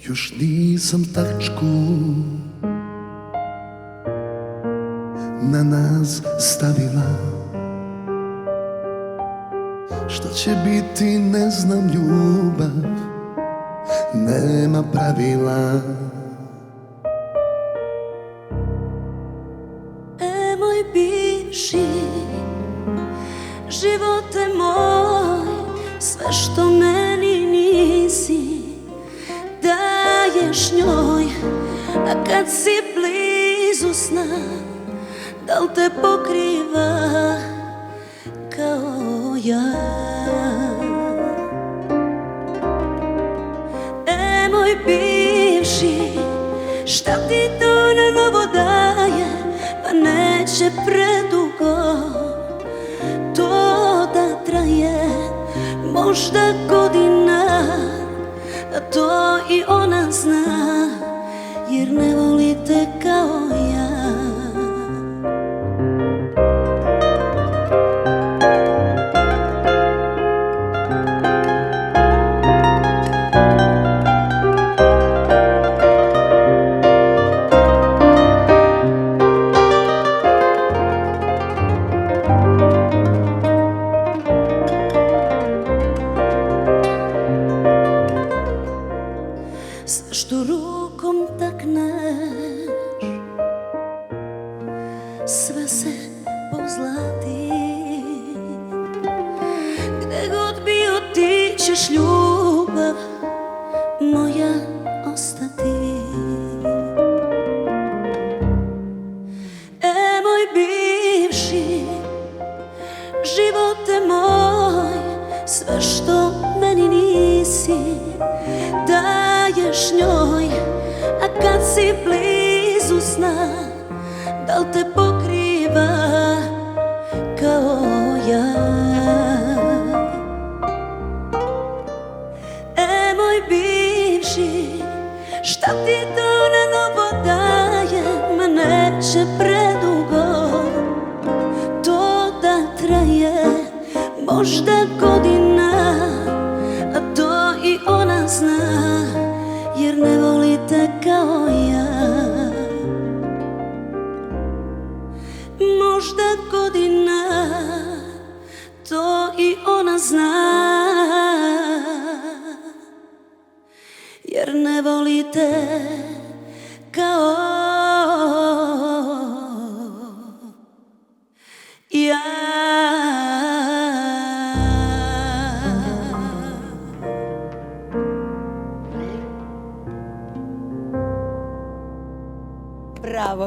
Još nisam tačku na nas stavila. Šta će biti ne znam, ljubav nema pravila. Moj bivši, živote moj, sve što meni nisi daješ njoj, a kad si blizu sna, da li te pokriva kao ja? Moj bivši, šta ti to na novo daje, pa neće predugo to da traje, možda godina, a to i ona zna, jer ne voli te kao ja. Sve što rukom takneš, sve se pozlati. Gde god bio ti ćeš, ljubav moja, ostati. Moj bivši, živote moj, sve što meni nisi daješ njoj, a kad si blizu sna, da li te pokriva kao ja? Moj bivši, šta ti to na novo daje, ma neće predugo to da traje, možda godina, a to i ona zna, jer ne voli te kao ja. Možda godina, to i ona zna, jer ne voli te kao ja. Bravo.